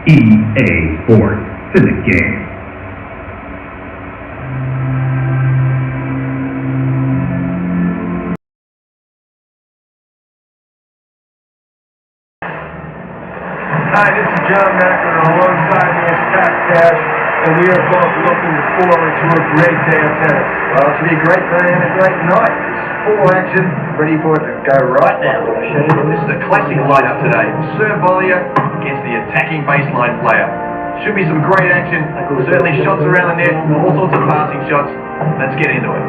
EA Sports. It's in the game. Hi, this is John Macklin. Alongside me is Pat Cash, and we are both looking forward to a great day of tennis. Well, it should be a great day and a great night. It's full action, ready for it to go right now. This is a classic lineup today. Serve volleyer against the attacking baseline player. Should be some great action. Certainly shots around the net, all sorts of passing shots. Let's get into it.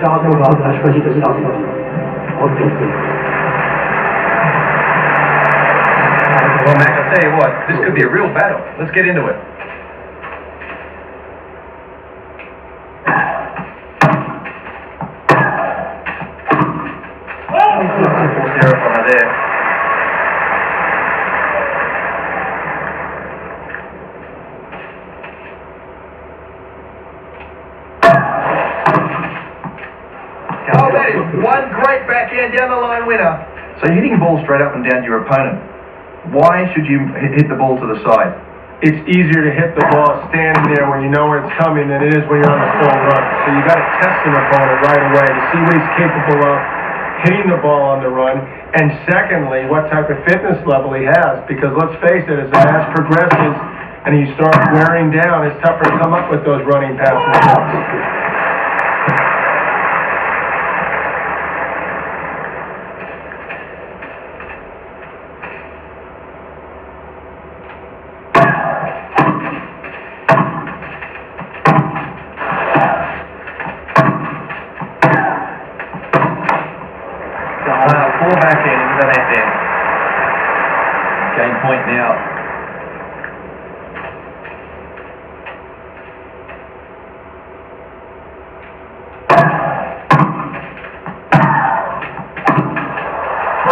Charles Novak a choisi de servir. Well, Mac, I'll tell you what, this could be a real battle. Let's get into it. Forced error from her there. Oh, that is one great backhand down the line winner. So you're hitting balls straight up and down your opponent. Why should you hit the ball to the side? It's easier to hit the ball standing there when you know where it's coming than it is when you're on the full run. So you got to test an opponent right away to see what he's capable of hitting the ball on the run, and secondly, what type of fitness level he has. Because let's face it, as the match progresses and you start wearing down, it's tougher to come up with those running passes. Four backhand into the net then. Game point now.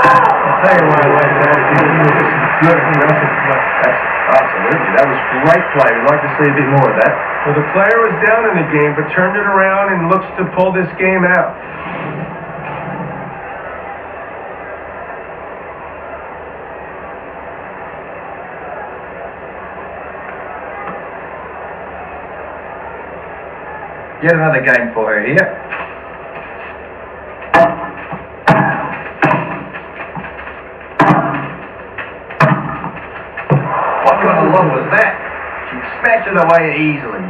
I'll tell you why I like that. He was just good aggressive play. Absolutely. That was great play. We'd like to see a bit more of that. Well, the player was down in the game, but turned it around and looks to pull this game out. Yet another game for her here. What kind of lob was that? She smashed it away easily.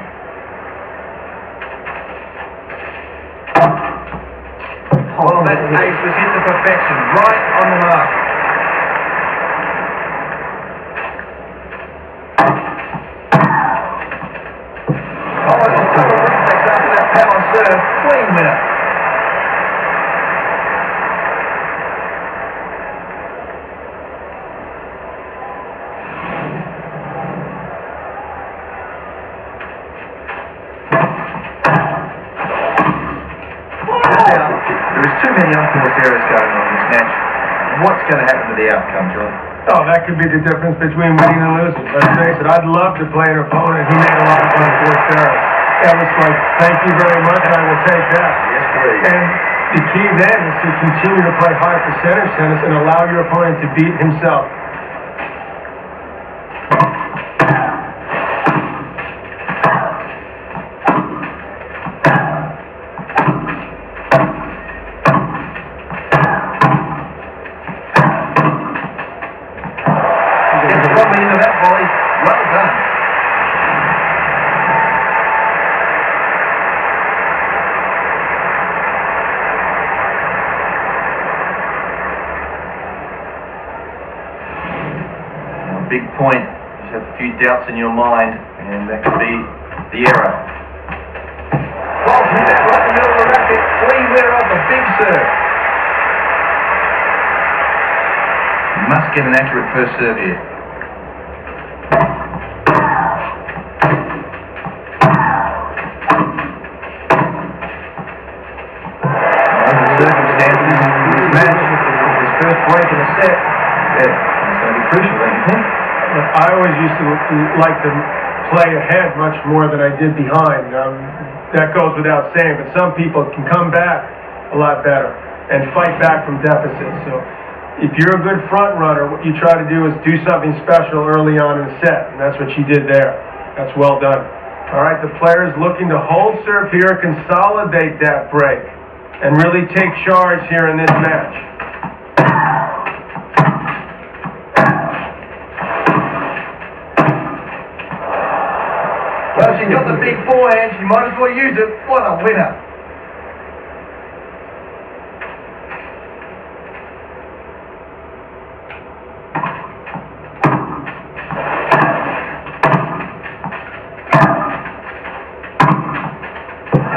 Well, that ace was hit to perfection, right on the mark. Clean winner. There is too many unforced errors going on in this match. What's going to happen to the outcome, John? Oh, that could be the difference between winning and losing. Let's face it, I'd love to play an opponent who made a lot of unforced errors. That was like, thank you very much, I will take that. Yes, please. And the key then is to continue to play high percentage tennis and allow your opponent to beat himself. Gets Rodney into that volley. Well done. Big point. You just have a few doubts in your mind, and that could be the error. Well, hit it right in the middle of the racket. Clean winner off a big serve. Must get an accurate first serve here. Under the circumstances, this match, his first break in the set, it's going to be crucial, don't you think? I always used to like to play ahead much more than I did behind. That goes without saying, but some people can come back a lot better and fight back from deficits. So if you're a good front runner, what you try to do is do something special early on in the set, and that's what she did there. That's well done. All right, the players looking to hold serve here, consolidate that break, and really take charge here in this match. Well, she's got the big forehand, she might as well use it. What a winner.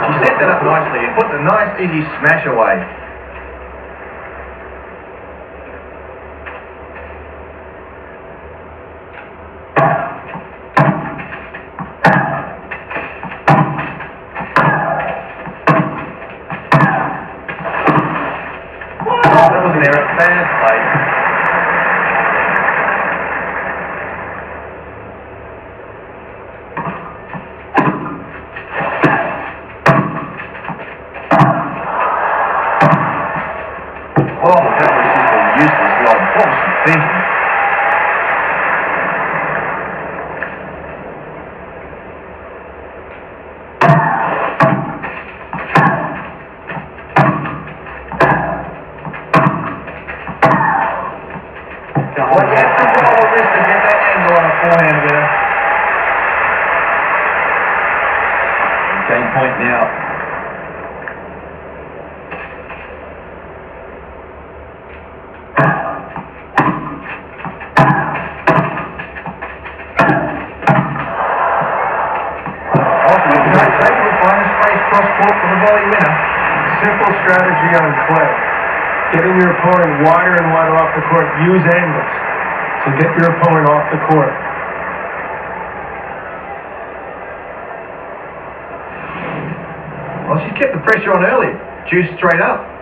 She set that up nicely and put the nice easy smash away. Game point now. Simple strategy on clay. Getting your opponent wider and wider off the court. Use angles to get your opponent off the court. Well, she's kept the pressure on early. Juice straight up.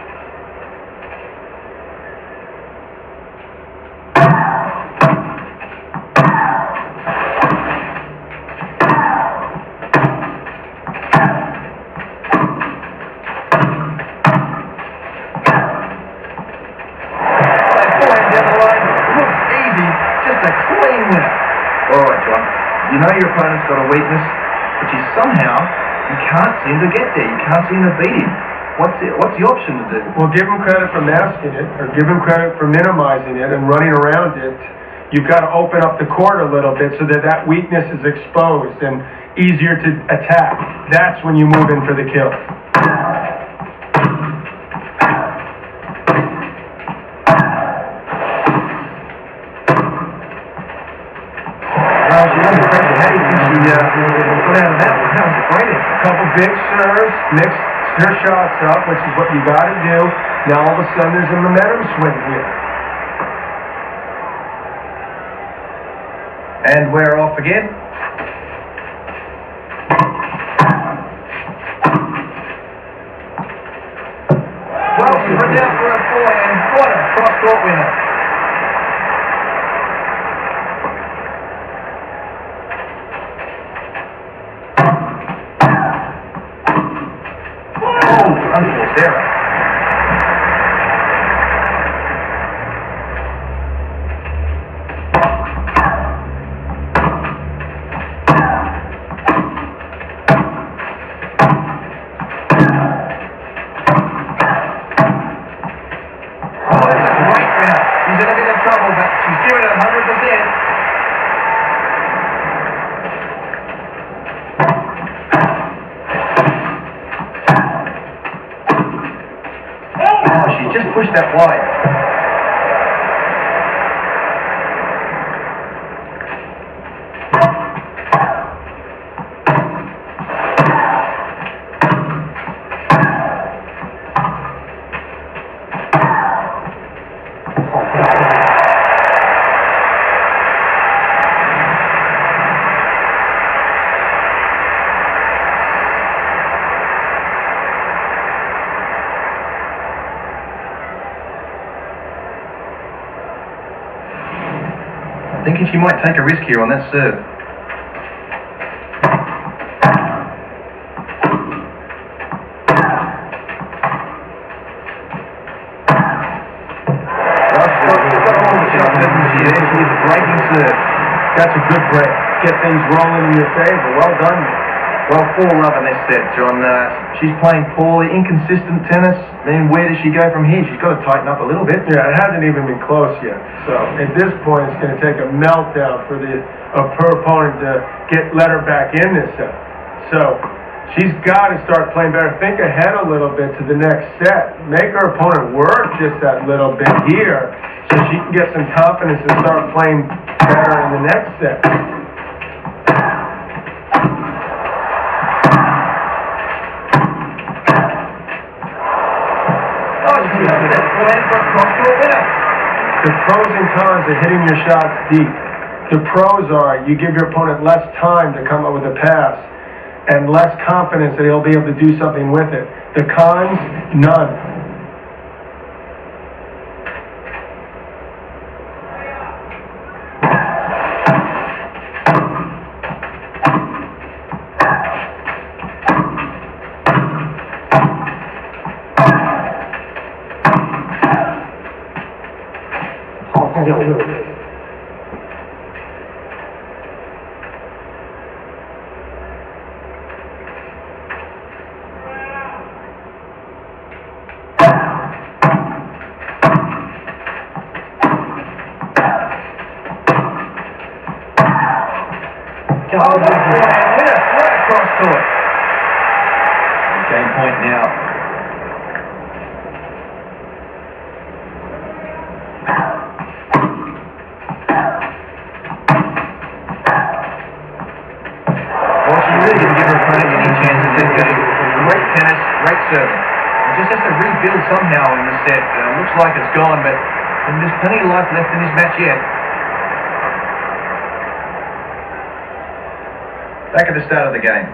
You know your opponent's got a weakness, but you can't seem to get there. You can't seem to beat him. What's the option to do? Well, give him credit for masking it, or give him credit for minimizing it and running around it. You've got to open up the court a little bit so that that weakness is exposed and easier to attack. That's when you move in for the kill. Couple big serves, mix your shots up, which is what you got to do. Now all of a sudden there's a momentum swing here. And we're off again. Well, she went down for a forehand. What a cross-court winner. Unforced error. Oh, that's a great winner. She's in a bit of trouble, but she's given it 100%. Just push that wide. Thinking she might take a risk here on that serve. serve. That's a good break. Get things rolling in your favor. Well done, man. Well, 4-love in this set, John. She's playing poorly, inconsistent tennis. Then where does she go from here? She's got to tighten up a little bit. Yeah, it hasn't even been close yet. So at this point, it's going to take a meltdown for her opponent to let her back in this set. So she's got to start playing better. Think ahead a little bit to the next set. Make her opponent work just that little bit here so she can get some confidence and start playing better in the next set. The pros and cons of hitting your shots deep. The pros are you give your opponent less time to come up with a pass and less confidence that he'll be able to do something with it. The cons, none. Game point now. Well, she really didn't give her opponent any chance in this game. Great tennis, great serving. Just has to rebuild somehow in this set. Looks like it's gone, but there's plenty of life left in this match yet. Back at the start of the game.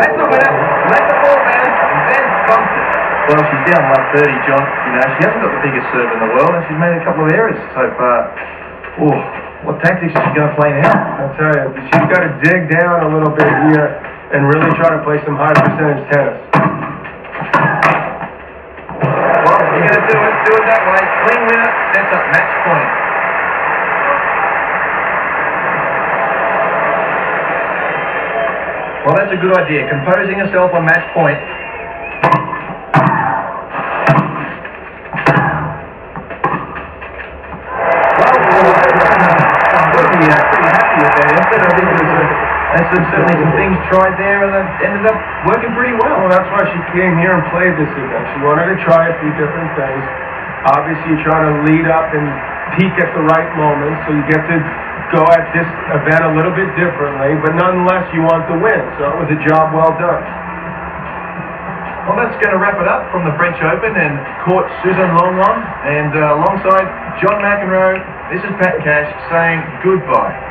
That's the winner. Let the ball bounce and then bumped it. Well, she's down 130, John. You know, she hasn't got the biggest serve in the world, and she's made a couple of errors so far. Oh, what tactics is she going to play now? I'll tell you, she's got to dig down a little bit here and really try to play some high percentage tennis. Well, you're going to do it that way. Clean winner, sets up match point. Well, that's a good idea. Composing herself on match point. Pretty happy with that effort. I think there's certainly some things tried there and it ended up working pretty well. Well, that's why she came here and played this event. She wanted to try a few different things. Obviously, you're trying to lead up and peak at the right moment, so you get to go at this event a little bit differently, but nonetheless, you want to win. So it was a job well done. Well, that's going to wrap it up from the French Open and court Susan Longlong. And alongside John McEnroe, this is Pat Cash saying goodbye.